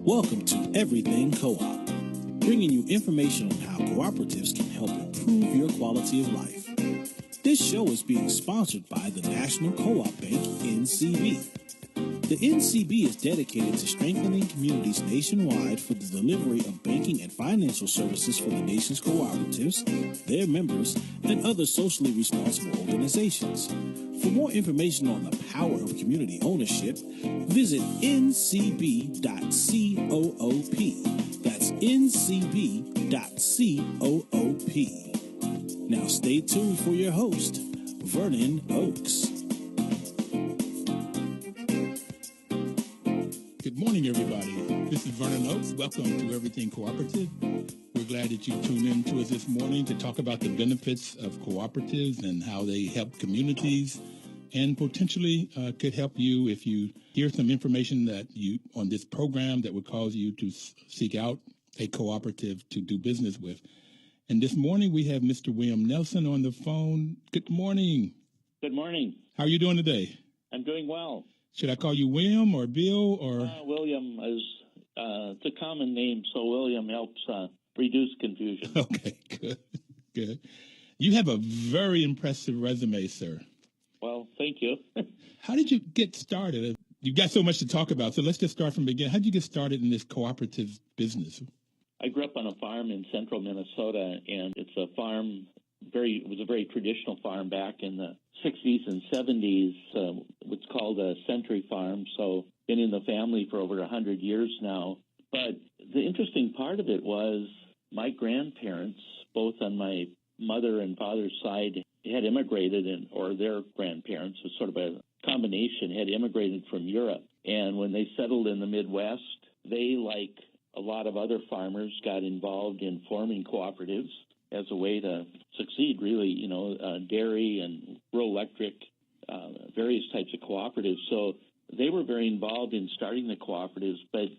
Welcome to Everything Co-op, bringing you information on how cooperatives can help improve your quality of life. This show is being sponsored by the National Co-op Bank, NCB. The NCB is dedicated to strengthening communities nationwide for the delivery of banking and financial services for the nation's cooperatives, their members, and other socially responsible organizations. For more information on the power of community ownership, visit ncb.coop. That's ncb.coop. Now stay tuned for your host, Vernon Oakes. Good morning, everybody. This is Vernon Oakes. Welcome to Everything Cooperative. We're glad that you tuned in to us this morning to talk about the benefits of cooperatives and how they help communities and potentially could help you if you hear some information that you on this program that would cause you to seek out a cooperative to do business with. And this morning we have Mr. William Nelson on the phone. Good morning. Good morning. How are you doing today? I'm doing well. Should I call you William or Bill or? William is it's a common name, so William helps reduce confusion. Okay, good. You have a very impressive resume, sir. Well, thank you. How did you get started? You've got so much to talk about, so let's just start from the beginning. How did you get started in this cooperative business? I grew up on a farm in central Minnesota, and it's a farm. It was a very traditional farm back in the 60s and 70s. It's called a century farm, so been in the family for over 100 years now. But the interesting part of it was my grandparents, both on my mother and father's side, had immigrated, or their grandparents, was sort of a combination, had immigrated from Europe. And when they settled in the Midwest, they, like a lot of other farmers, got involved in forming cooperatives as a way to succeed, really, dairy and rural electric, various types of cooperatives. So they were very involved in starting the cooperatives. But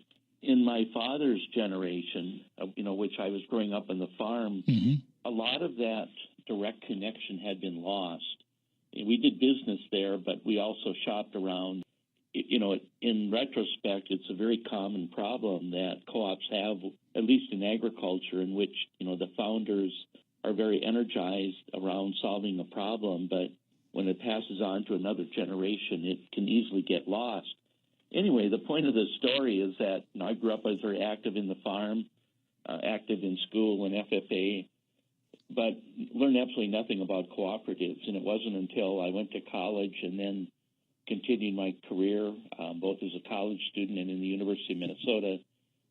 in my father's generation, which I was growing up on the farm, a lot of that direct connection had been lost. We did business there, but we also shopped around. In retrospect, it's a very common problem that co-ops have, at least in agriculture, in which, the founders are very energized around solving a problem, but when it passes on to another generation, it can easily get lost. Anyway, the point of the story is that I grew up, I was very active in the farm, active in school and FFA, but learned absolutely nothing about cooperatives. And it wasn't until I went to college and then continued my career, both as a college student and in the University of Minnesota,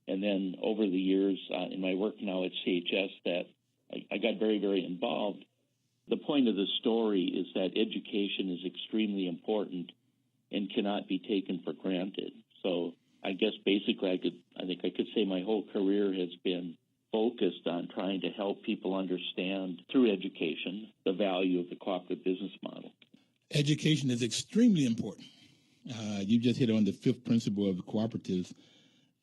and then over the years in my work now at CHS, that I got very, very involved. The point of the story is that education is extremely important and cannot be taken for granted. So I guess basically I think I could say my whole career has been focused on trying to help people understand through education the value of the cooperative business model. Education is extremely important. You just hit on the fifth principle of cooperatives,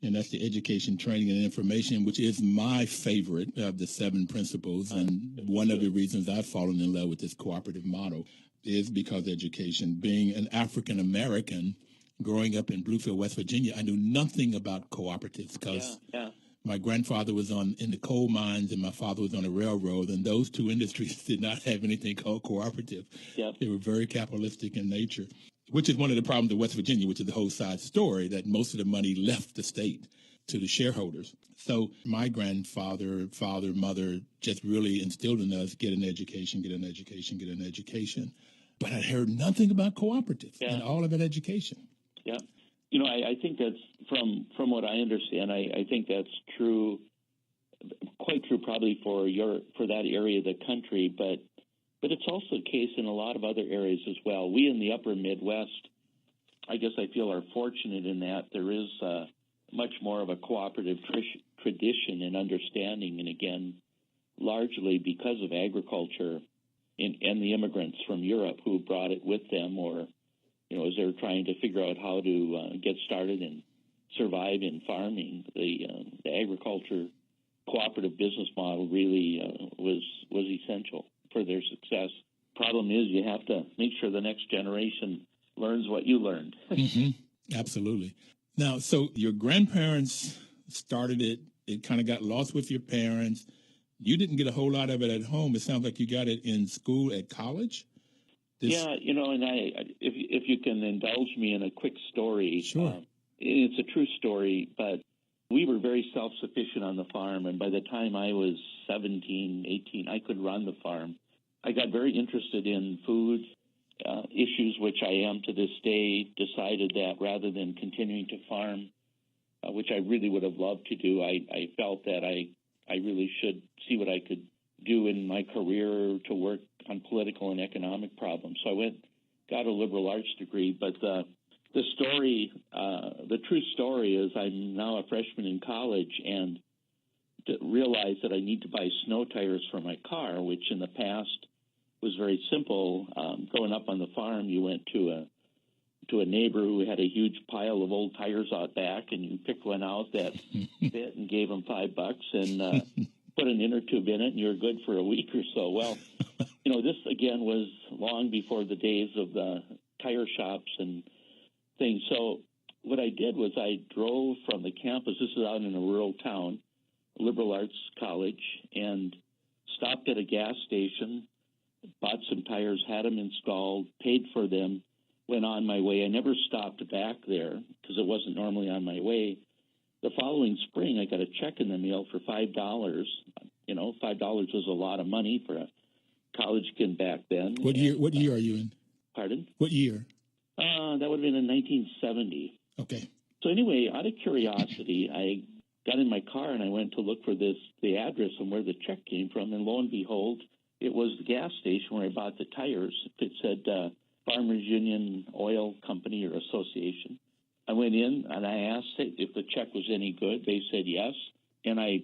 and that's the education, training, and information, which is my favorite of the seven principles. And one of the reasons I've fallen in love with this cooperative model is because education. Being an African American, growing up in Bluefield, West Virginia, I knew nothing about cooperatives because my grandfather was in the coal mines and my father was on a railroad, and those two industries did not have anything called cooperative. Yep. They were very capitalistic in nature, which is one of the problems of West Virginia, which is the whole side story, that most of the money left the state to the shareholders. So my grandfather, father, mother just really instilled in us, get an education. But I heard nothing about cooperatives and all of that education. Yeah. I think that's from what I understand. I think that's true, quite true, probably for that area of the country. But it's also the case in a lot of other areas as well. We in the Upper Midwest, I guess I feel, are fortunate in that there is much more of a cooperative tradition and understanding, and again, largely because of agriculture and the immigrants from Europe who brought it with them, or as they're trying to figure out how to get started and survive in farming, the agriculture cooperative business model really was essential for their success. Problem is, you have to make sure the next generation learns what you learned. Absolutely. Now, so your grandparents started it. It kind of got lost with your parents. You didn't get a whole lot of it at home. It sounds like you got it in school at college. Yeah, and if you can indulge me in a quick story. Sure. It's a true story, but we were very self-sufficient on the farm, and by the time I was 17, 18, I could run the farm. I got very interested in food issues, which I am to this day, decided that rather than continuing to farm, which I really would have loved to do, I felt that I really should see what I could do in my career to work on political and economic problems. So I got a liberal arts degree, but the true story is I'm now a freshman in college and realized that I need to buy snow tires for my car, which in the past was very simple. Growing up on the farm, you went to a neighbor who had a huge pile of old tires out back, and you picked one out that fit and gave them $5 and put an inner tube in it, and you're good for a week or so. Well, this again was long before the days of the tire shops and things. So what I did was I drove from the campus. This is out in a rural town, liberal arts college, and stopped at a gas station, bought some tires, had them installed, paid for them, went on my way. I never stopped back there because it wasn't normally on my way. The following spring, I got a check in the mail for $5. $5 was a lot of money for a college kid back then. What year are you in? Pardon? What year? That would have been in 1970. Okay. So anyway, out of curiosity, I got in my car and I went to look for the address and where the check came from, and lo and behold, it was the gas station where I bought the tires. It said Farmers Union Oil Company or Association. I went in and I asked if the check was any good. They said yes. And I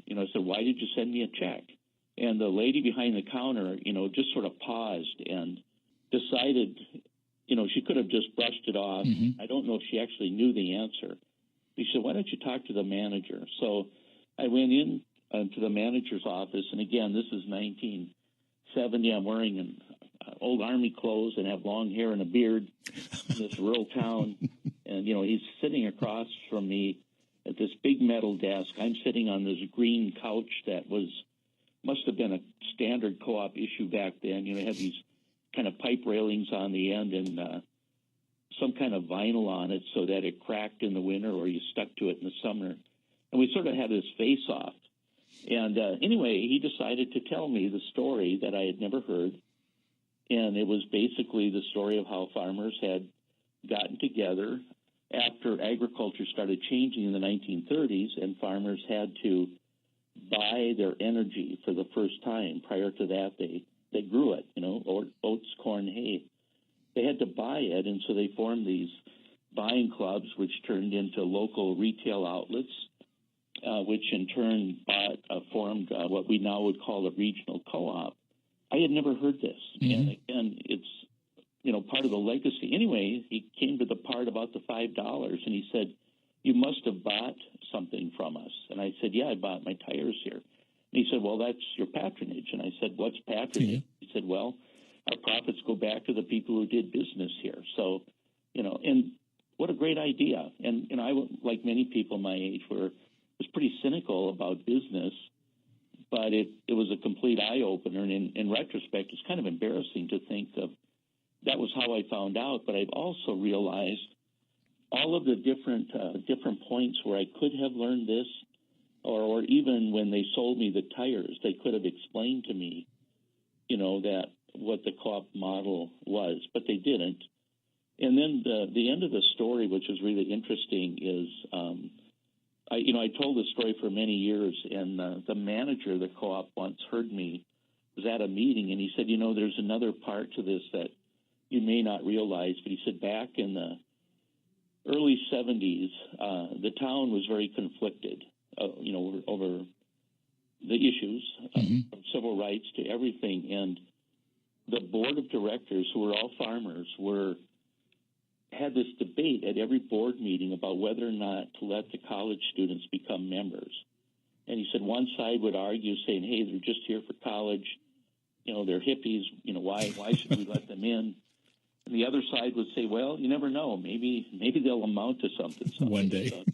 said, why did you send me a check? And the lady behind the counter, just sort of paused and decided, she could have just brushed it off. Mm-hmm. I don't know if she actually knew the answer. She said, why don't you talk to the manager? So I went in to the manager's office. And again, this is 1970. I'm wearing old Army clothes and have long hair and a beard in this rural town. And, he's sitting across from me at this big metal desk. I'm sitting on this green couch that must have been a standard co-op issue back then. It had these kind of pipe railings on the end and some kind of vinyl on it so that it cracked in the winter or you stuck to it in the summer. And we sort of had this face-off. And anyway, he decided to tell me the story that I had never heard. And it was basically the story of how farmers had gotten together after agriculture started changing in the 1930s, and farmers had to buy their energy for the first time. Prior to that, they grew it, oats, corn, hay. They had to buy it, and so they formed these buying clubs, which turned into local retail outlets, which in turn formed what we now would call a regional co-op. I had never heard this, mm-hmm. And again, it's part of the legacy. Anyway, he came to the part about the $5, and he said, you must have bought something from us. And I said, yeah, I bought my tires here. And he said, well, that's your patronage. And I said, what's patronage? Mm-hmm. He said, well, our profits go back to the people who did business here. So, and what a great idea. And, I, like many people my age, was pretty cynical about business, but it was a complete eye-opener. And in retrospect, it's kind of embarrassing to think of that was how I found out. But I've also realized all of the different points where I could have learned this, or even when they sold me the tires, they could have explained to me, that what the co-op model was, but they didn't. And then the end of the story, which is really interesting, is I told this story for many years, and the manager of the co-op once heard me, was at a meeting, and he said, there's another part to this that you may not realize, but he said back in the early 70s, the town was very conflicted, over the issues, mm-hmm. from civil rights to everything, and the board of directors, who were all farmers, had this debate at every board meeting about whether or not to let the college students become members. And he said one side would argue, saying, hey, they're just here for college, they're hippies, why should we let them in? And the other side would say, well, you never know. Maybe they'll amount to something someday. One day. So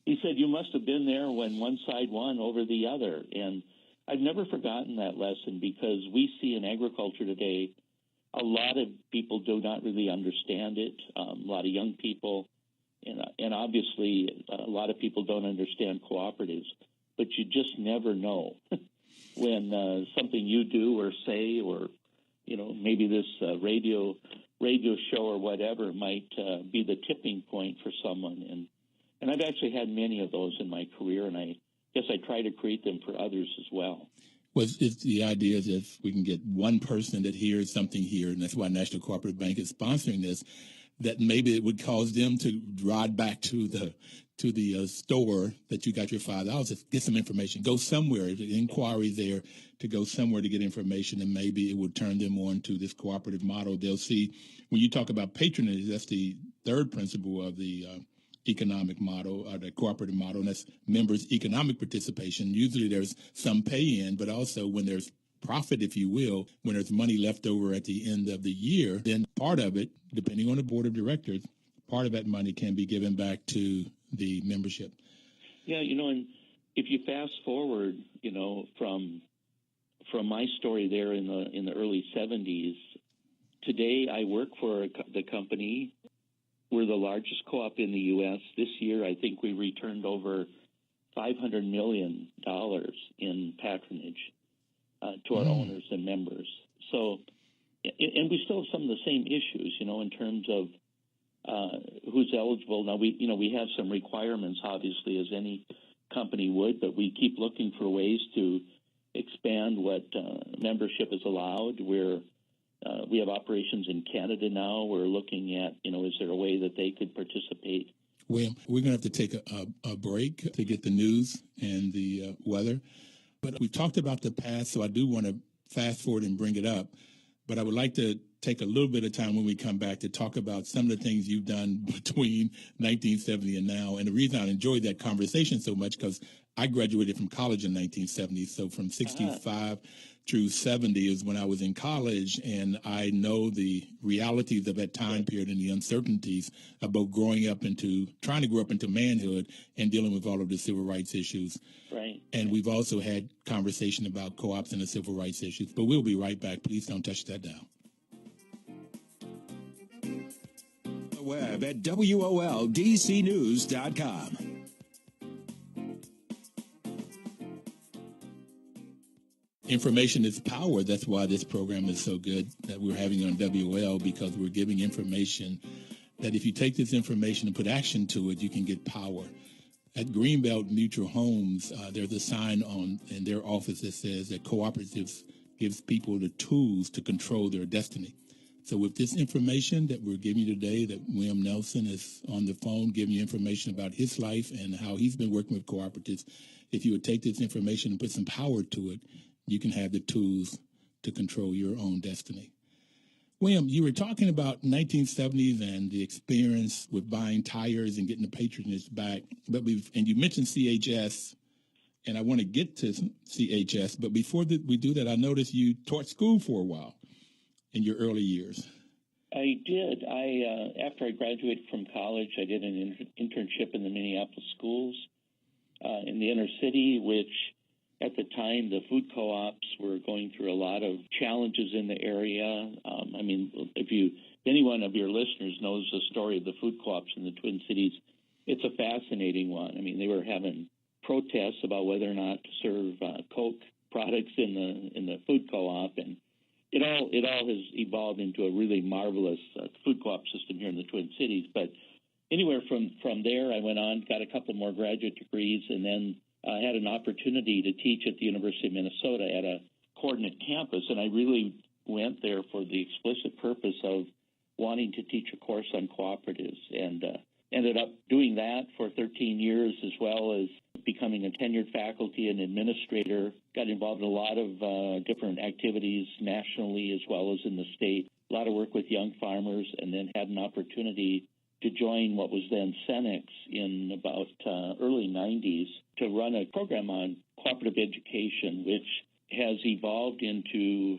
he said, you must have been there when one side won over the other. And I've never forgotten that lesson, because we see in agriculture today, a lot of people do not really understand it. A lot of young people, and obviously a lot of people don't understand cooperatives. But you just never know when something you do or say, or maybe this radio show or whatever might be the tipping point for someone. And I've actually had many of those in my career, and I guess I try to create them for others as well. Well, it's the idea is if we can get one person that hears something here, and that's why National Cooperative Bank is sponsoring this, that maybe it would cause them to ride back to the store that you got your $5, get some information, go somewhere, the inquiry there, to go somewhere to get information, and maybe it would turn them on to this cooperative model. They'll see, when you talk about patronage, that's the third principle of the economic model, or the cooperative model, and that's members' economic participation. Usually there's some pay-in, but also when there's profit, if you will, when there's money left over at the end of the year, then part of it, depending on the board of directors, part of that money can be given back to the membership. Yeah, and if you fast forward, from my story there in the early 70s, today I work for the company. We're the largest co-op in the U.S. This year, I think we returned over $500 million in patronage to our owners and members. So, and we still have some of the same issues, in terms of who's eligible. Now, we have some requirements, obviously, as any company would, but we keep looking for ways to expand what membership is allowed. We have operations in Canada now. We're looking at, is there a way that they could participate? William, we're going to have to take a break to get the news and the weather. But we've talked about the past, so I do want to fast forward and bring it up. But I would like to take a little bit of time when we come back to talk about some of the things you've done between 1970 and now. And the reason I enjoyed that conversation so much, because I graduated from college in 1970. So from 65 through 70 is when I was in college, and I know the realities of that time period and the uncertainties of both trying to grow up into manhood and dealing with all of the civil rights issues. Right. And we've also had conversation about co-ops and the civil rights issues. But we'll be right back. Please don't touch that down. The web at WOLDCnews.com. Information is power. That's why this program is so good that we're having on WOL, because we're giving information that if you take this information and put action to it, you can get power. At Greenbelt Mutual Homes, there's a sign in their office that says that cooperatives gives people the tools to control their destiny. So with this information that we're giving you today, that William Nelson is on the phone giving you information about his life and how he's been working with cooperatives, if you would take this information and put some power to it, you can have the tools to control your own destiny. William, you were talking about 1970s and the experience with buying tires and getting the patronage back, and you mentioned CHS, and I want to get to CHS, but before we do that, I noticed you taught school for a while in your early years. I did. After I graduated from college, I did an internship in the Minneapolis schools in the inner city, which at the time, the food co-ops were going through a lot of challenges in the area. If any one of your listeners knows the story of the food co-ops in the Twin Cities, it's a fascinating one. They were having protests about whether or not to serve Coke products in the food co-op, and it all has evolved into a really marvelous food co-op system here in the Twin Cities. But anywhere from there, I went on, got a couple more graduate degrees, and then I had an opportunity to teach at the University of Minnesota at a coordinate campus, and I really went there for the explicit purpose of wanting to teach a course on cooperatives, and ended up doing that for 13 years, as well as becoming a tenured faculty and administrator. Got involved in a lot of different activities nationally as well as in the state, a lot of work with young farmers, and then had an opportunity to join what was then Senex in about early 90s to run a program on cooperative education, which has evolved into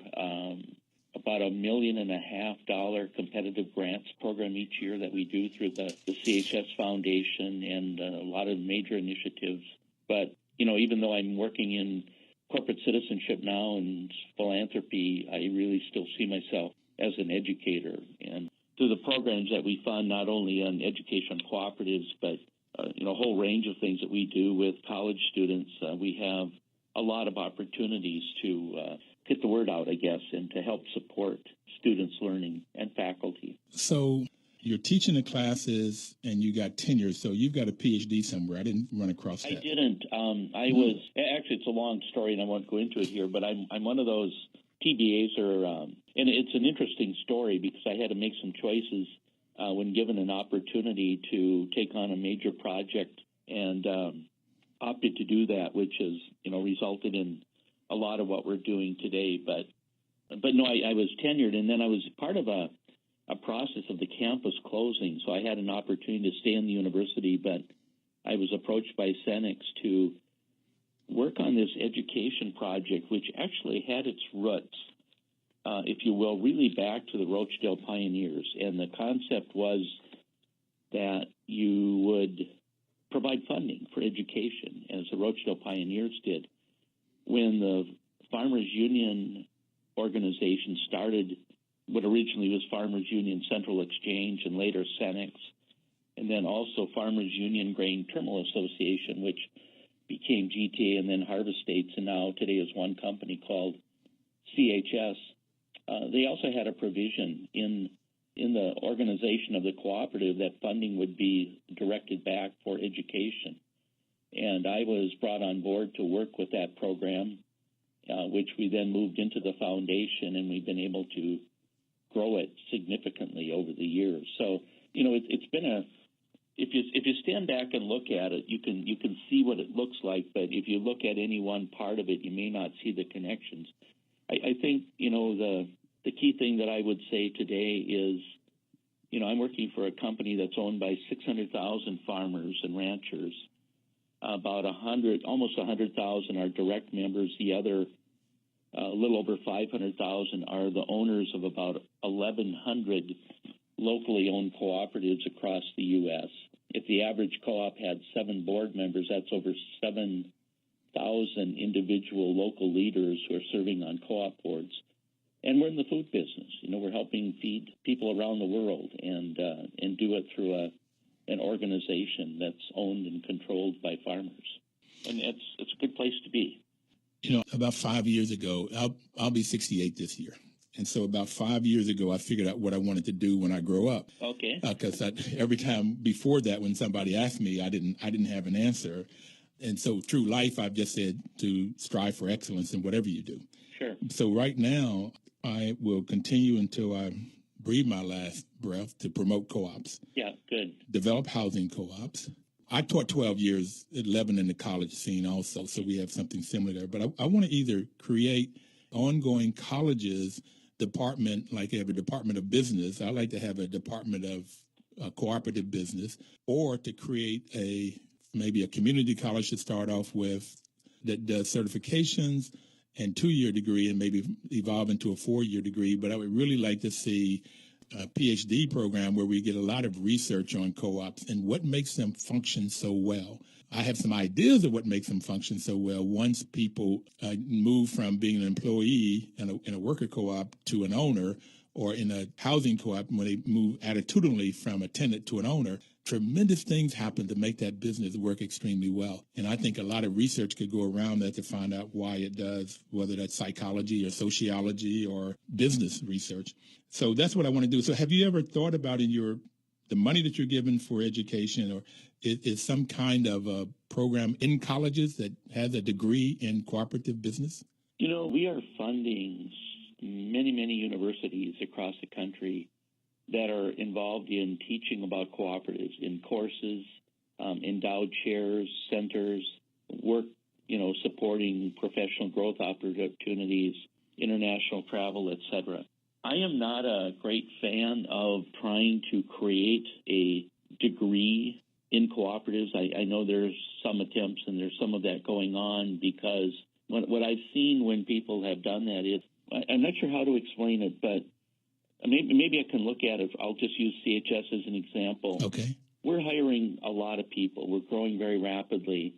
about $1.5 million competitive grants program each year that we do through the CHS Foundation and a lot of major initiatives. But, even though I'm working in corporate citizenship now and philanthropy, I really still see myself as an educator. And through the programs that we fund, not only on education cooperatives, but a whole range of things that we do with college students, we have a lot of opportunities to get the word out, I guess, and to help support students' learning and faculty. So you're teaching the classes and you got tenure, so you've got a PhD somewhere. I didn't run across that. I didn't. I was, actually, it's a long story and I won't go into it here, but I'm one of those TBAs, and it's an interesting story because I had to make some choices when given an opportunity to take on a major project, and opted to do that, which has resulted in a lot of what we're doing today. But no, I was tenured, and then I was part of a process of the campus closing, so I had an opportunity to stay in the university, but I was approached by Senex to work on this education project, which actually had its roots, if you will, really back to the Rochdale Pioneers. And the concept was that you would provide funding for education, as the Rochdale Pioneers did. When the Farmers Union organization started what originally was Farmers Union Central Exchange and later Senex, and then also Farmers Union Grain Terminal Association, which became GTA and then Harvest States, and now today is one company called CHS. They also had a provision in the organization of the cooperative that funding would be directed back for education. And I was brought on board to work with that program, which we then moved into the foundation, and we've been able to grow it significantly over the years. So, it's been if you stand back and look at it, you can see what it looks like, but if you look at any one part of it, you may not see the connections. I think, the key thing that I would say today is, I'm working for a company that's owned by 600,000 farmers and ranchers. About almost 100,000 are direct members. The other, a little over 500,000 are the owners of about 1,100 locally owned cooperatives across the U.S. If the average co-op had 7 board members, that's over 7,000 individual local leaders who are serving on co-op boards. And we're in the food business. We're helping feed people around the world and do it through an organization that's owned and controlled by farmers. And it's a good place to be. About 5 years ago, I'll be 68 this year. And so about 5 years ago, I figured out what I wanted to do when I grow up. Okay. Because every time before that, when somebody asked me, I didn't have an answer. And so through life, I've just said to strive for excellence in whatever you do. Sure. So right now, I will continue until I breathe my last breath to promote co-ops. Yeah, good. Develop housing co-ops. I taught 12 years, 11 in the college scene also, so we have something similar there. But I want to either create ongoing colleges department, like they have a department of business. I like to have a department of cooperative business, or to create maybe a community college to start off with that does certifications and 2-year degree and maybe evolve into a 4-year degree. But I would really like to see a PhD program where we get a lot of research on co-ops and what makes them function so well. I have some ideas of what makes them function so well once people move from being an employee in a worker co-op to an owner, or in a housing co-op when they move attitudinally from a tenant to an owner. Tremendous things happen to make that business work extremely well. And I think a lot of research could go around that to find out why it does, whether that's psychology or sociology or business research. So that's what I want to do. So have you ever thought about the money that you're given for education, or is some kind of a program in colleges that has a degree in cooperative business? We are funding many, many universities across the country that are involved in teaching about cooperatives in courses, endowed chairs, centers, work, supporting professional growth opportunities, international travel, etc. I am not a great fan of trying to create a degree in cooperatives. I know there's some attempts and there's some of that going on, because what I've seen when people have done that is I'm not sure how to explain it, but maybe I can look at it. I'll just use CHS as an example. Okay. We're hiring a lot of people. We're growing very rapidly,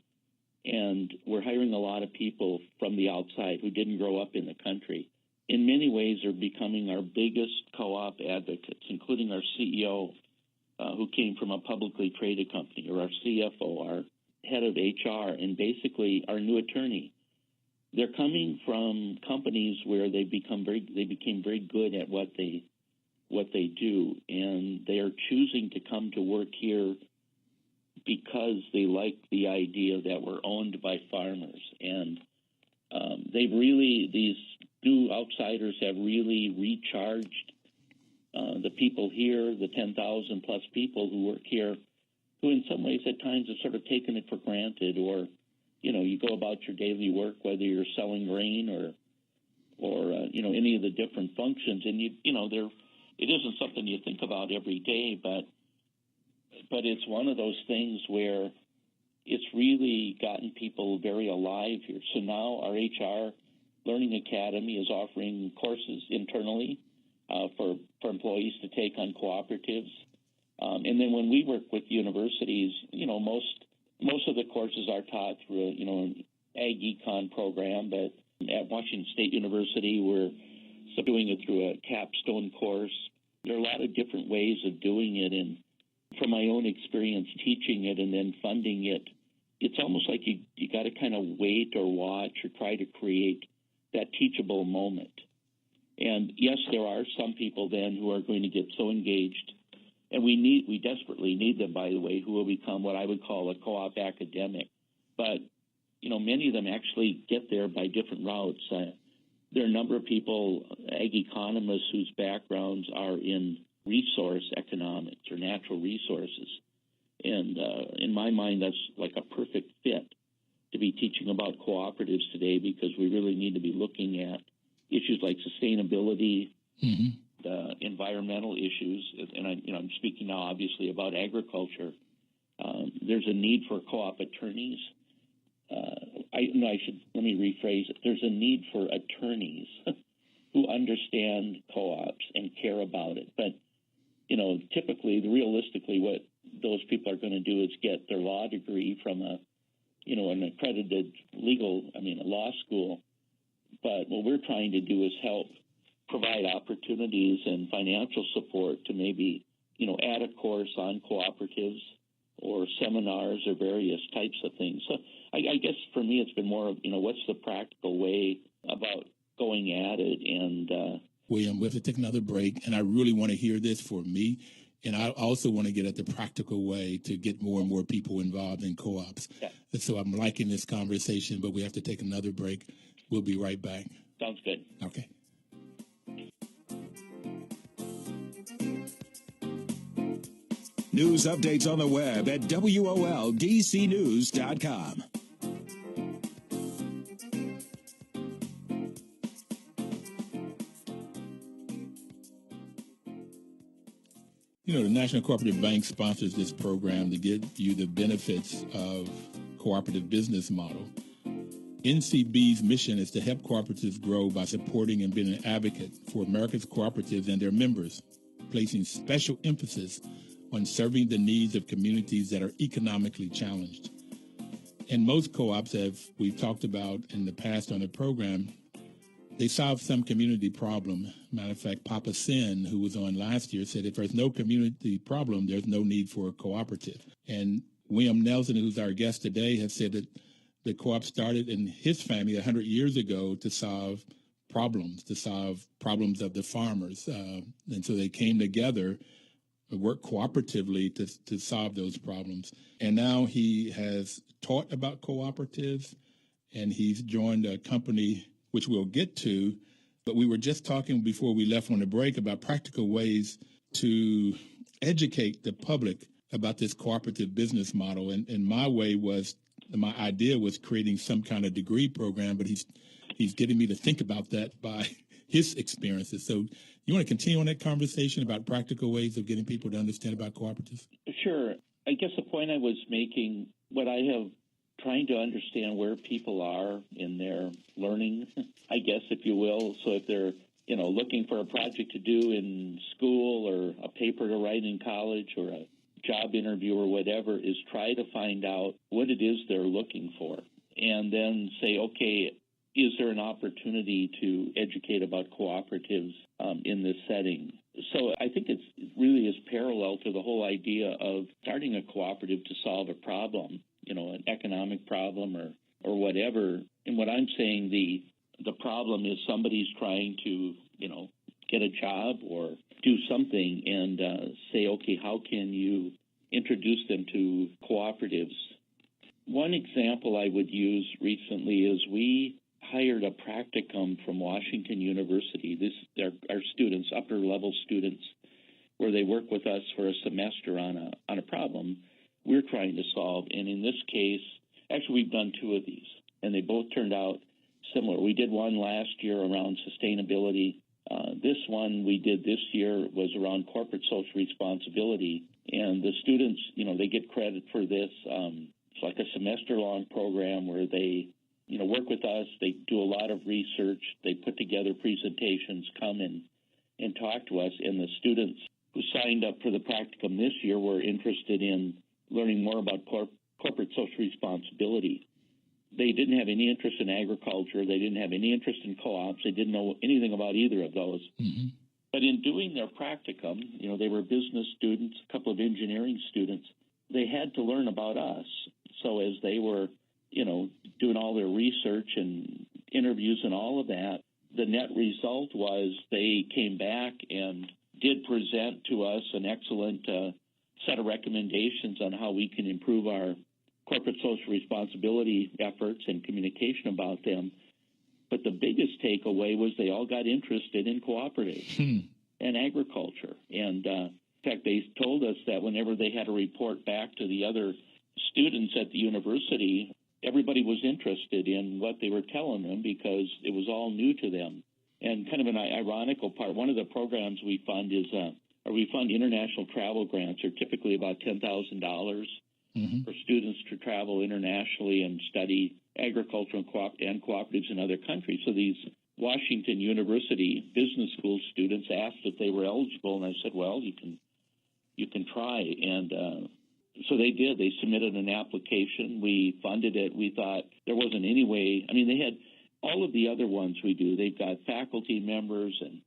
and we're hiring a lot of people from the outside who didn't grow up in the country. In many ways, they're becoming our biggest co-op advocates, including our CEO, who came from a publicly traded company, or our CFO, our head of HR, and basically our new attorney. They're coming from companies where they became very good at what they do, and they are choosing to come to work here because they like the idea that we're owned by farmers. And these new outsiders have really recharged the people here, the 10,000 plus people who work here, who in some ways at times have sort of taken it for granted, or, you go about your daily work, whether you're selling grain or any of the different functions, and it isn't something you think about every day, but it's one of those things where it's really gotten people very alive here. So now our HR Learning Academy is offering courses internally for employees to take on cooperatives. And then when we work with universities, most of the courses are taught through an ag econ program, but at Washington State University, we're doing it through a capstone course. There are a lot of different ways of doing it, and from my own experience teaching it and then funding it, it's almost like you got to kind of wait or watch or try to create that teachable moment. And yes, there are some people then who are going to get so engaged, and we desperately need them, by the way, who will become what I would call a co-op academic. But many of them actually get there by different routes. There are a number of people, ag economists, whose backgrounds are in resource economics or natural resources. And in my mind, that's like a perfect fit to be teaching about cooperatives today, because we really need to be looking at issues like sustainability, the environmental issues, and I'm speaking now obviously about agriculture. There's a need for co-op attorneys. Let me rephrase it. There's a need for attorneys who understand co-ops and care about it. But, realistically, what those people are going to do is get their law degree from an accredited a law school. But what we're trying to do is help provide opportunities and financial support to maybe, add a course on cooperatives or seminars or various types of things. So I guess for me, it's been more of, what's the practical way about going at it. And William, we have to take another break, and I really want to hear this for me. And I also want to get at the practical way to get more and more people involved in co-ops. Yeah. And so I'm liking this conversation, but we have to take another break. We'll be right back. Sounds good. Okay. News updates on the web at WOLDCnews.com. The National Cooperative Bank sponsors this program to give you the benefits of cooperative business model. NCB's mission is to help cooperatives grow by supporting and being an advocate for America's cooperatives and their members, placing special emphasis on serving the needs of communities that are economically challenged. And most co-ops, as we've talked about in the past on the program, they solve some community problem. Matter of fact, Papa Sin, who was on last year, said if there's no community problem, there's no need for a cooperative. And William Nelson, who's our guest today, has said that the co-op started in his family 100 years ago to solve problems of the farmers. And so they came together, worked cooperatively to solve those problems. And now he has taught about cooperatives, and he's joined a company, which we'll get to. But we were just talking before we left on the break about practical ways to educate the public about this cooperative business model. And my idea was creating some kind of degree program, but he's getting me to think about that by his experiences. So you want to continue on that conversation about practical ways of getting people to understand about cooperatives? Sure. I guess the point I was making, what I have trying to understand where people are in their learning, I guess, if you will. So if they're, looking for a project to do in school or a paper to write in college or a job interview or whatever, is try to find out what it is they're looking for. And then say, okay, is there an opportunity to educate about cooperatives in this setting? So I think it really is parallel to the whole idea of starting a cooperative to solve a problem, an economic problem or whatever. And what I'm saying, the problem is somebody's trying to, get a job or do something and say, okay, how can you introduce them to cooperatives? One example I would use recently is we hired a practicum from Washington University. Our students, upper-level students, where they work with us for a semester on a problem we're trying to solve. And in this case, actually, we've done two of these, and they both turned out similar. We did one last year around sustainability. This one we did this year was around corporate social responsibility. And the students, they get credit for this. It's like a semester-long program where they work with us. They do a lot of research. They put together presentations, come and talk to us. And the students who signed up for the practicum this year were interested in learning more about corporate social responsibility. They didn't have any interest in agriculture. They didn't have any interest in co-ops. They didn't know anything about either of those. Mm-hmm. But in doing their practicum, they were business students, a couple of engineering students. They had to learn about us. So as they were doing all their research and interviews and all of that, the net result was they came back and did present to us an excellent set of recommendations on how we can improve our corporate social responsibility efforts and communication about them. But the biggest takeaway was they all got interested in cooperatives and agriculture. And in fact, they told us that whenever they had to report back to the other students at the university, everybody was interested in what they were telling them because it was all new to them. And kind of an ironical part, one of the programs we fund is, we fund international travel grants. Are typically about $10,000 for students to travel internationally and study agriculture and cooperatives in other countries. So these Washington University business school students asked if they were eligible, and I said, well, you can try. And so they did. They submitted an application. We funded it. We thought there wasn't any way. I mean, they had all of the other ones we do. They've got faculty members and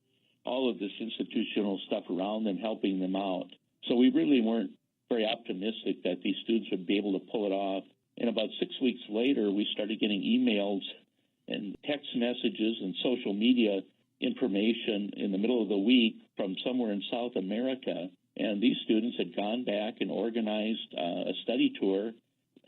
all of this institutional stuff around them helping them out. So we really weren't very optimistic that these students would be able to pull it off. And about 6 weeks later, we started getting emails and text messages and social media information in the middle of the week from somewhere in South America. And these students had gone back and organized a study tour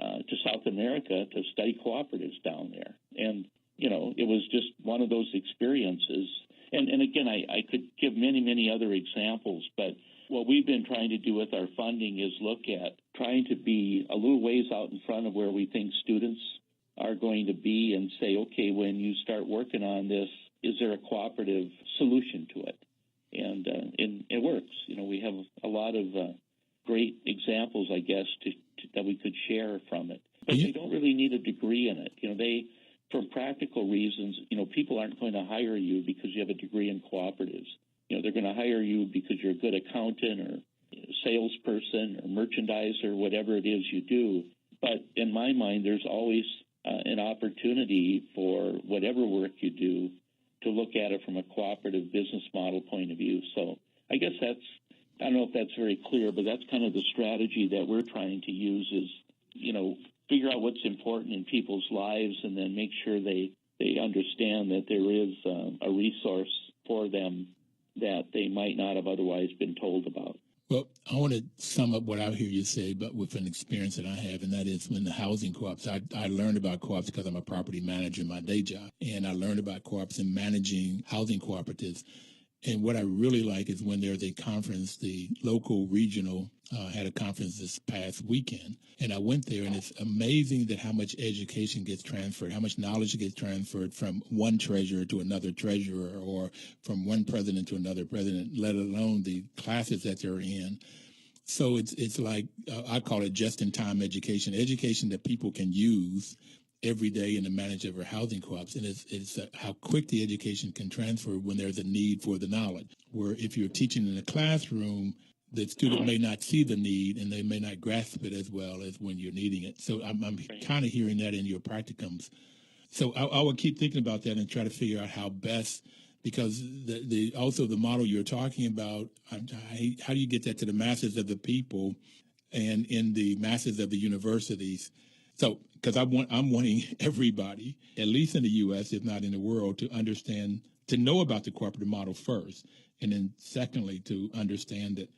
to South America to study cooperatives down there. And, it was just one of those experiences. And again, I could give many, many other examples, but what we've been trying to do with our funding is look at trying to be a little ways out in front of where we think students are going to be and say, okay, when you start working on this, is there a cooperative solution to it? And it works. We have a lot of great examples, I guess, that we could share from it. But they don't really need a degree in it. For practical reasons, people aren't going to hire you because you have a degree in cooperatives. They're going to hire you because you're a good accountant or salesperson or merchandiser, whatever it is you do. But in my mind, there's always an opportunity for whatever work you do to look at it from a cooperative business model point of view. So I guess I don't know if that's very clear, but that's kind of the strategy that we're trying to use is, figure out what's important in people's lives and then make sure they understand that there is a resource for them that they might not have otherwise been told about. Well, I want to sum up what I hear you say, but with an experience that I have, and that is when the housing co-ops, I learned about co-ops because I'm a property manager in my day job, and I learned about co-ops and managing housing cooperatives. And what I really like is when there's a conference, the local regional had a conference this past weekend, and I went there, and it's amazing that how much education gets transferred, how much knowledge gets transferred from one treasurer to another treasurer or from one president to another president, let alone the classes that they're in. So it's like, I call it just-in-time education that people can use every day in the management of our housing co-ops. And it's how quick the education can transfer when there's a need for the knowledge. Where if you're teaching in a classroom, the student may not see the need and they may not grasp it as well as when you're needing it. So I'm kind of hearing that in your practicums. So I would keep thinking about that and try to figure out how best, because also the model you're talking about, how do you get that to the masses of the people and in the masses of the universities? So, because I'm wanting everybody, at least in the U.S., if not in the world, to understand, to know about the cooperative model first, and then secondly, to understand it.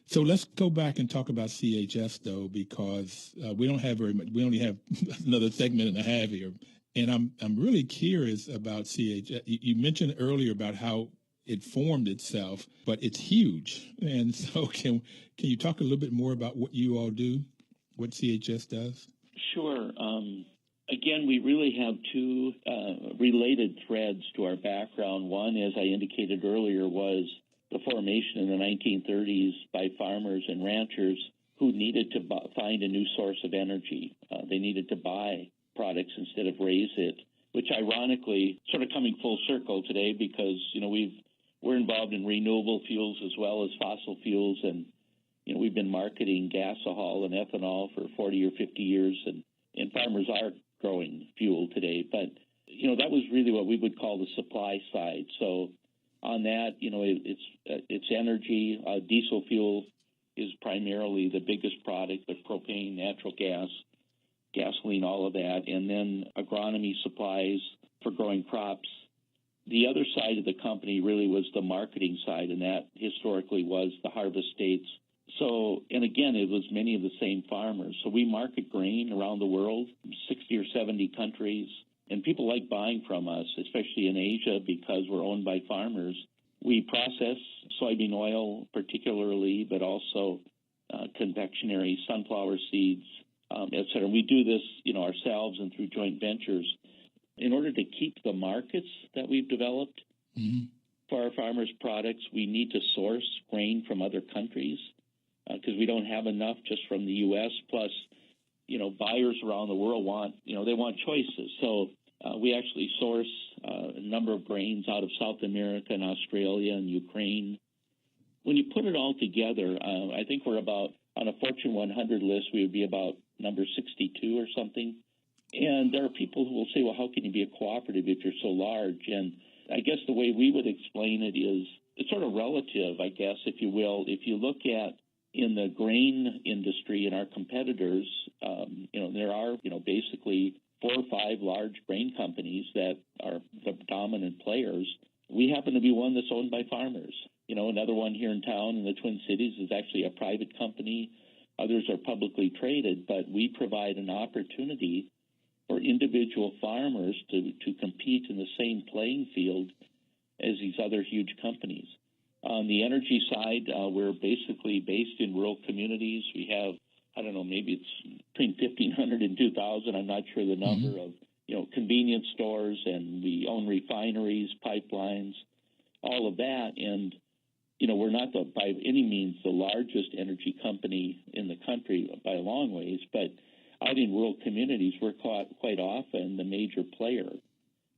So let's go back and talk about CHS, though, because we don't have very much. We only have another segment and a half here. And I'm really curious about CHS. You mentioned earlier about how it formed itself, but it's huge. And so can you talk a little bit more about what you all do, what CHS does? Sure. Again, we really have two related threads to our background. One, as I indicated earlier, was the formation in the 1930s by farmers and ranchers who needed to find a new source of energy. They needed to buy products instead of raise it, which ironically sort of coming full circle today because, we're involved in renewable fuels as well as fossil fuels, and, we've been marketing gasohol and ethanol for 40 or 50 years, and farmers are growing fuel today. But, that was really what we would call the supply side. So on that, it's energy. Diesel fuel is primarily the biggest product, but propane, natural gas, gasoline, all of that, and then agronomy supplies for growing crops. The other side of the company really was the marketing side, and that historically was the harvest dates. So, and again, it was many of the same farmers. So we market grain around the world, 60 or 70 countries, and people like buying from us, especially in Asia, because we're owned by farmers. We process soybean oil particularly, but also confectionery, sunflower seeds, et cetera. We do this, ourselves and through joint ventures. In order to keep the markets that we've developed for our farmers' products, we need to source grain from other countries because we don't have enough just from the U.S. Plus, buyers around the world want choices. So we actually source a number of grains out of South America and Australia and Ukraine. When you put it all together, I think we're about, on a Fortune 100 list, we would be about number 62 or something. And there are people who will say, well, how can you be a cooperative if you're so large? And I guess the way we would explain it is it's sort of relative, I guess, if you will. If you look at in the grain industry and our competitors, there are, basically 4 or 5 large grain companies that are the dominant players. We happen to be one that's owned by farmers. Another one here in town in the Twin Cities is actually a private company. Others are publicly traded, but we provide an opportunity for individual farmers to compete in the same playing field as these other huge companies. On the energy side, we're basically based in rural communities. We have, maybe it's between 1,500 and 2,000. I'm not sure the number of, convenience stores, and we own refineries, pipelines, all of that. And, we're not by any means the largest energy company in the country by a long ways, but out in rural communities, we're quite often the major player.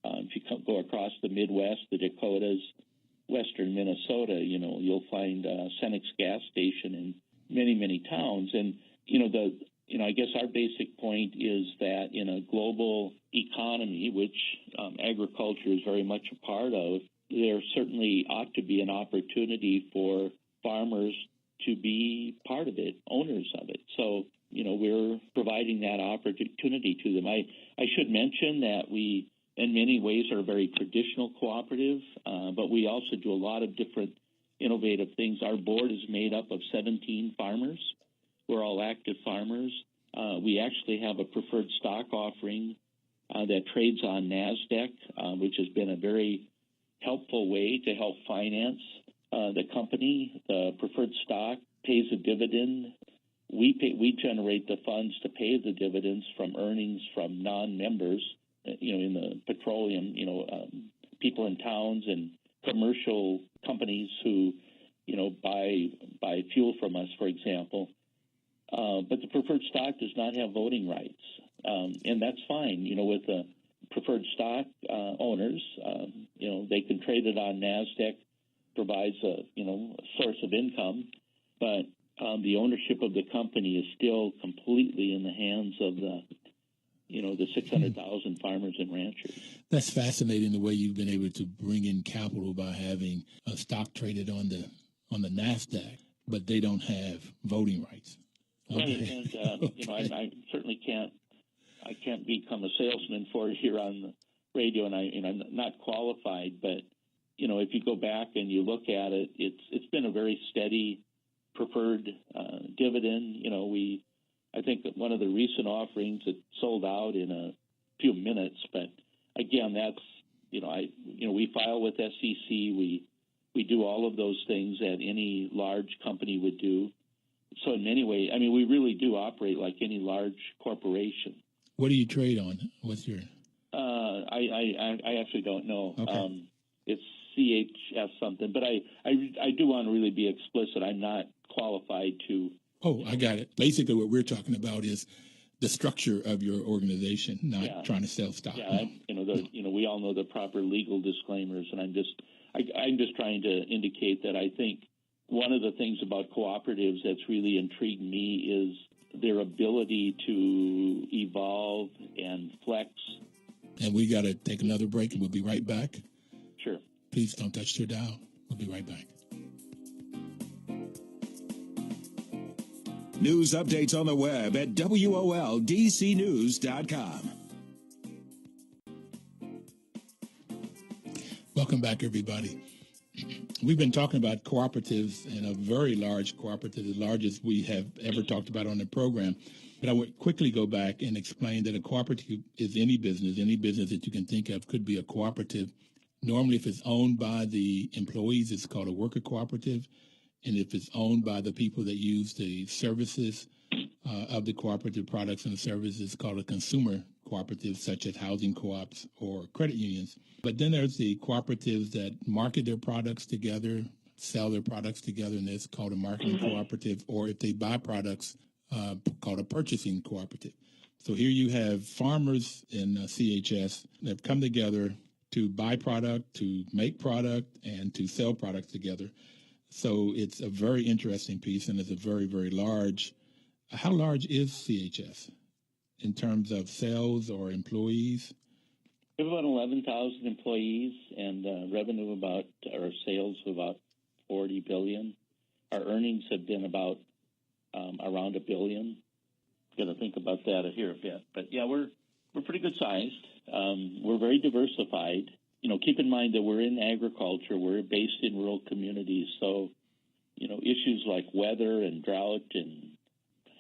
If you go across the Midwest, the Dakotas, western Minnesota, you'll find Cenex gas station in many, many towns. And, I guess our basic point is that in a global economy, which agriculture is very much a part of, there certainly ought to be an opportunity for farmers to be part of it, owners of it. So, we're providing that opportunity to them. I should mention that we, in many ways, are a very traditional cooperative, but we also do a lot of different innovative things. Our board is made up of 17 farmers. We're all active farmers. We actually have a preferred stock offering that trades on NASDAQ, which has been a very helpful way to help finance the company. The preferred stock pays a dividend. We generate the funds to pay the dividends from earnings from non-members, in the petroleum, people in towns and commercial companies who, buy fuel from us, for example. But the preferred stock does not have voting rights, and that's fine. With the preferred stock owners, they can trade it on NASDAQ, provides a source of income, but the ownership of the company is still completely in the hands of the 600,000 farmers and ranchers. That's fascinating, the way you've been able to bring in capital by having a stock traded on the NASDAQ, but they don't have voting rights. Okay. Right, and I certainly can't become a salesman for it here on the radio, and I'm not qualified. But if you go back and you look at it, it's been a very steady preferred dividend. I think that one of the recent offerings it sold out in a few minutes, but again, that's we file with SEC, we do all of those things that any large company would do. So in many ways, we really do operate like any large corporation. What do you trade on? What's your? I actually don't know. Okay. It's CHS something, but I do want to really be explicit. I'm not qualified to. Oh, I got it. Basically, what we're talking about is the structure of your organization, not trying to sell stock. Yeah, we all know the proper legal disclaimers, and I'm just trying to indicate that I think one of the things about cooperatives that's really intrigued me is their ability to evolve and flex. And we got to take another break, and we'll be right back. Sure. Please don't touch your dial. We'll be right back. News updates on the web at WOLDCnews.com. Welcome back, everybody. We've been talking about cooperatives, and a very large cooperative, the largest we have ever talked about on the program. But I would quickly go back and explain that a cooperative is any business that you can think of could be a cooperative. Normally, if it's owned by the employees, it's called a worker cooperative. And if it's owned by the people that use the services of the cooperative products and services, it's called a consumer cooperative, such as housing co-ops or credit unions. But then there's the cooperatives that market their products together, sell their products together, and that's called a marketing cooperative. Or if they buy products, called a purchasing cooperative. So here you have farmers in CHS that have come together to buy product, to make product, and to sell products together. So it's a very interesting piece, and it's a very, very large. How large is CHS in terms of sales or employees? We have about 11,000 employees and revenue or sales of about $40 billion. Our earnings have been about around $1 billion. Got to think about that here a bit, but yeah, we're pretty good sized. We're very diversified. Keep in mind that we're in agriculture. We're based in rural communities, so issues like weather and drought and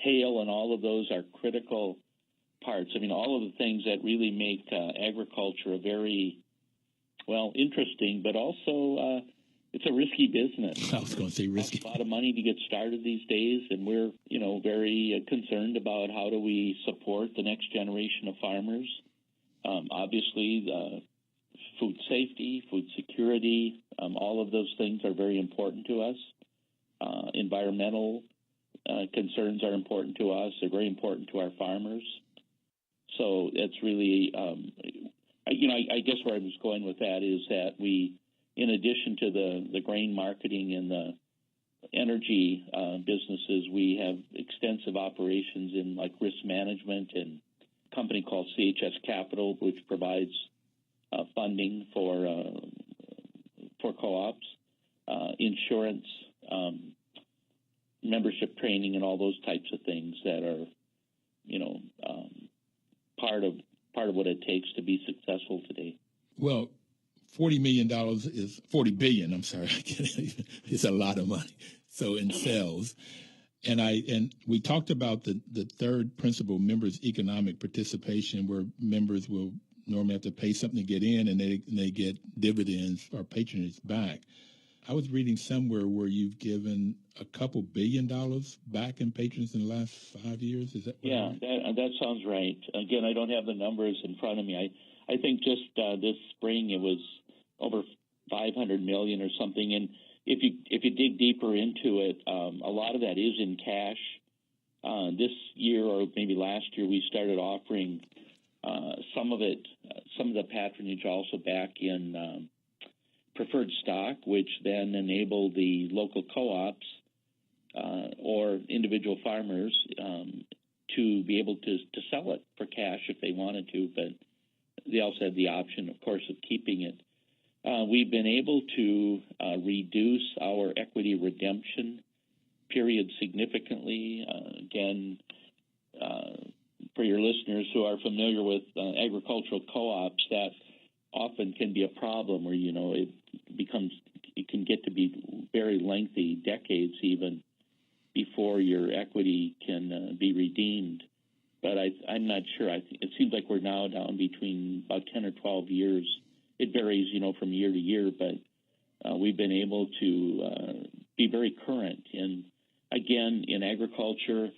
hail and all of those are critical parts. All of the things that really make agriculture a very interesting, but also it's a risky business. I was going to say risky. It's a lot of money to get started these days, and we're very concerned about how do we support the next generation of farmers. Obviously, food safety, food security, all of those things are very important to us. Environmental concerns are important to us. They're very important to our farmers. So it's really, I guess where I was going with that is that we, in addition to the grain marketing and the energy businesses, we have extensive operations in like risk management and a company called CHS Capital, which provides funding for co-ops, insurance, membership training, and all those types of things that are, part of what it takes to be successful today. Well, $40 billion. I'm sorry, it's a lot of money. So in sales, and we talked about the third principle, members' economic participation, where members will normally have to pay something to get in, and they get dividends or patronage back. I was reading somewhere where you've given a couple $1 billion back in patronage in the last 5 years. Is that right? Yeah, that sounds right. Again, I don't have the numbers in front of me. I think just this spring it was over $500 million or something, and if you dig deeper into it, a lot of that is in cash. This year or maybe last year, we started offering some of the patronage also back in preferred stock, which then enabled the local co-ops or individual farmers to be able to sell it for cash if they wanted to, but they also had the option, of course, of keeping it. We've been able to reduce our equity redemption period significantly. Again, for your listeners who are familiar with agricultural co-ops, that often can be a problem where, it can get to be very lengthy, decades even, before your equity can be redeemed. But I'm not sure. It seems like we're now down between about 10 or 12 years. It varies, from year to year, but we've been able to be very current. And again, in agriculture,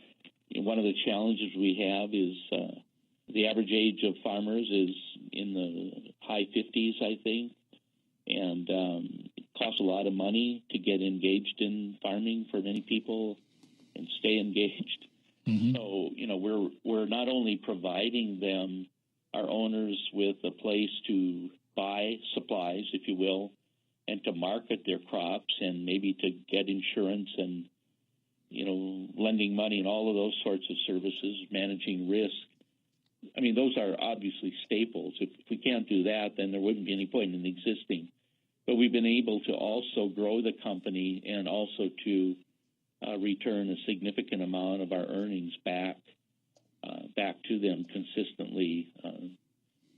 one of the challenges we have is the average age of farmers is in the high 50s, I think, and it costs a lot of money to get engaged in farming for many people and stay engaged. Mm-hmm. So, we're not only providing them, our owners, with a place to buy supplies, if you will, and to market their crops and maybe to get insurance and, lending money and all of those sorts of services, managing risk. I mean, those are obviously staples. If we can't do that, then there wouldn't be any point in existing. But we've been able to also grow the company and also to return a significant amount of our earnings back to them consistently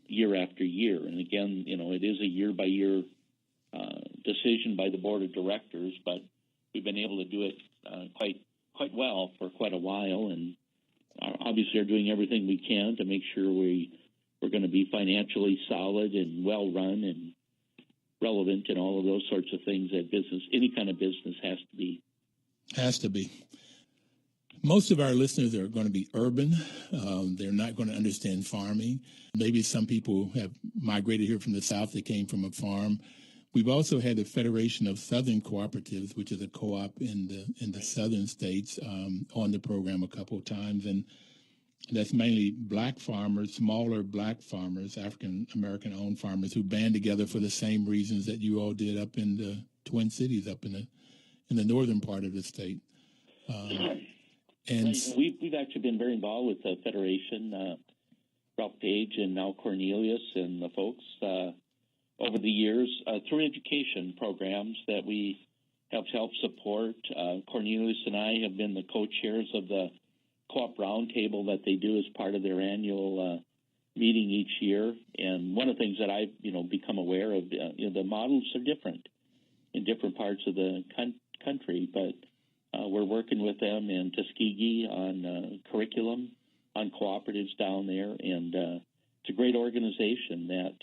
year after year. And again, it is a year-by-year decision by the board of directors, but we've been able to do it quite well for quite a while, and obviously are doing everything we can to make sure we're going to be financially solid and well-run and relevant and all of those sorts of things that any kind of business has to be. Has to be. Most of our listeners are going to be urban. They're not going to understand farming. Maybe some people have migrated here from the South. They came from a farm. We've also had the Federation of Southern Cooperatives, which is a co-op in the southern states, on the program a couple of times. And that's mainly black farmers, smaller black farmers, African-American-owned farmers who band together for the same reasons that you all did up in the Twin Cities, up in the northern part of the state. And we've actually been very involved with the Federation, Ralph Page and now Cornelius and the folks over the years through education programs that we have helped support. Cornelius and I have been the co-chairs of the Co-op Roundtable that they do as part of their annual meeting each year. And one of the things that I've become aware of, the models are different in different parts of the country, but we're working with them in Tuskegee on curriculum, on cooperatives down there, and it's a great organization that,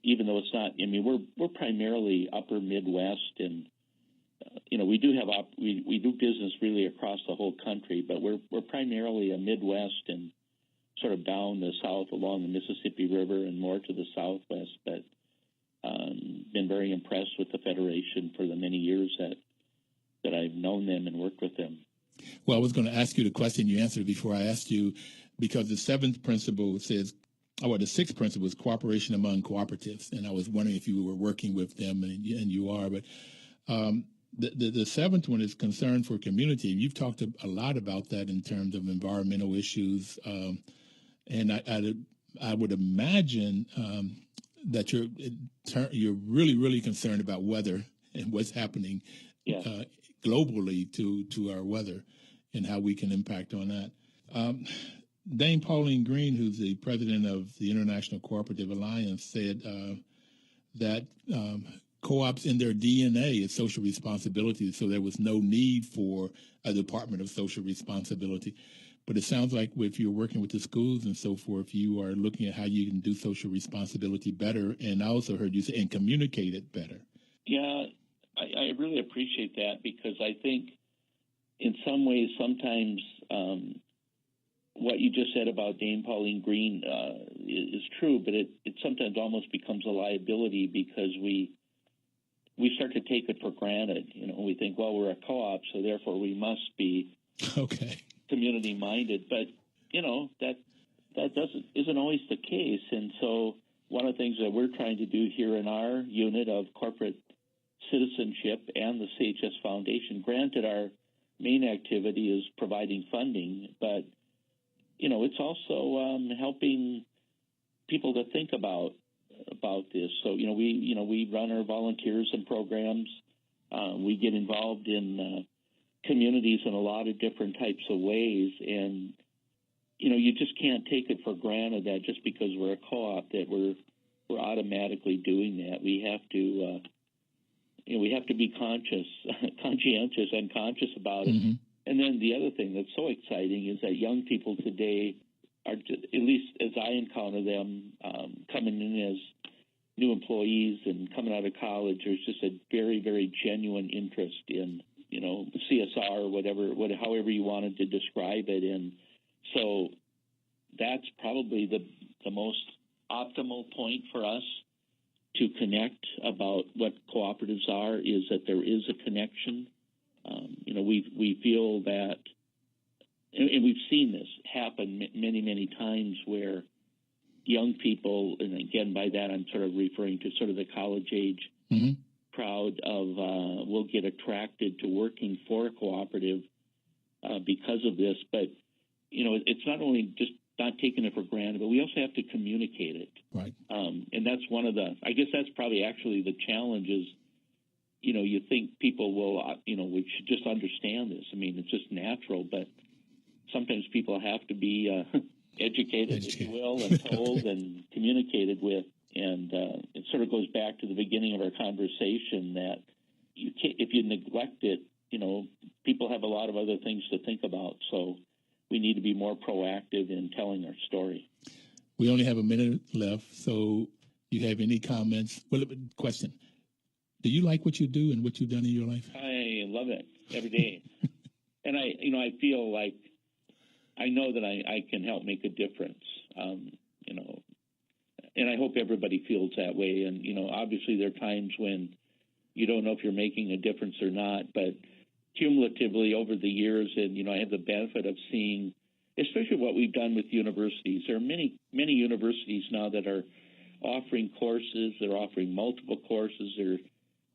even though it's not, we're primarily upper Midwest, and we do business really across the whole country, but we're primarily a Midwest and sort of down the south along the Mississippi River and more to the southwest. But been very impressed with the Federation for the many years that I've known them and worked with them. Well, I was going to ask you the question you answered before I asked you, because the seventh principle says, the sixth principle is cooperation among cooperatives, and I was wondering if you were working with them, and you are. But the seventh one is concern for community, and you've talked a lot about that in terms of environmental issues, and I would imagine that you're really, really concerned about weather and what's happening globally to our weather and how we can impact on that. Dame Pauline Green, who's the president of the International Cooperative Alliance, said that co-ops in their DNA is social responsibility, so there was no need for a Department of Social Responsibility. But it sounds like if you're working with the schools and so forth, you are looking at how you can do social responsibility better, and I also heard you say, and communicate it better. Yeah, I really appreciate that, because I think in some ways sometimes what you just said about Dame Pauline Green is true, but it sometimes almost becomes a liability, because we we start to take it for granted. We think, well, we're a co-op, so therefore we must be community minded. But that isn't always the case. And so one of the things that we're trying to do here in our unit of corporate citizenship and the CHS Foundation, granted our main activity is providing funding, but it's also helping people to think about this. So we run our volunteers and programs. We get involved in communities in a lot of different types of ways, and you just can't take it for granted that just because we're a co-op that we're automatically doing that. We have to be conscientious and conscious about it. Mm-hmm. And then the other thing that's so exciting is that young people today are, at least as I encounter them, coming in as new employees and coming out of college, there's just a very, very genuine interest in, CSR or however you wanted to describe it. And so that's probably the most optimal point for us to connect about what cooperatives are, is that there is a connection. We feel that, and we've seen this happen many, many times where young people, and again, by that I'm sort of referring to sort of the college age crowd will get attracted to working for a cooperative because of this. But, it's not only just not taking it for granted, but we also have to communicate it. Right. And that's one of I guess that's probably actually the challenge is, you think people will, we should just understand this. I mean, it's just natural, but sometimes people have to be educated, if you will, and told and communicated with. And it sort of goes back to the beginning of our conversation that if you neglect it, people have a lot of other things to think about. So we need to be more proactive in telling our story. We only have a minute left, so you have any comments? Well, question. Do you like what you do and what you've done in your life? I love it every day. And I feel like I know that I can help make a difference, and I hope everybody feels that way. And, obviously there are times when you don't know if you're making a difference or not, but cumulatively over the years, and, I have the benefit of seeing, especially what we've done with universities. There are many, many universities now that are offering courses. They're offering multiple courses. They're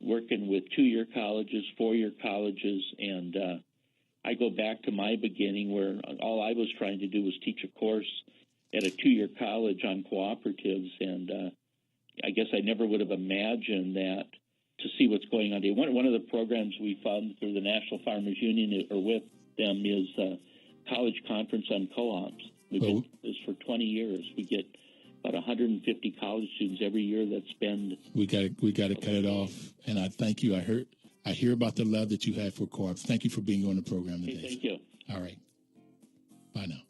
working with 2-year colleges, 4-year colleges, and I go back to my beginning where all I was trying to do was teach a course at a 2-year college on cooperatives, and I guess I never would have imagined that to see what's going on today. One of the programs we fund through the National Farmers Union or with them is College Conference on Co-ops. We've been this for 20 years. We get about 150 college students every year that spend. We got to cut it off, and I thank you. I hear about the love that you have for co-ops. Thank you for being on the program today. Hey, thank you. All right. Bye now.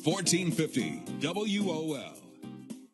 1450 WOL.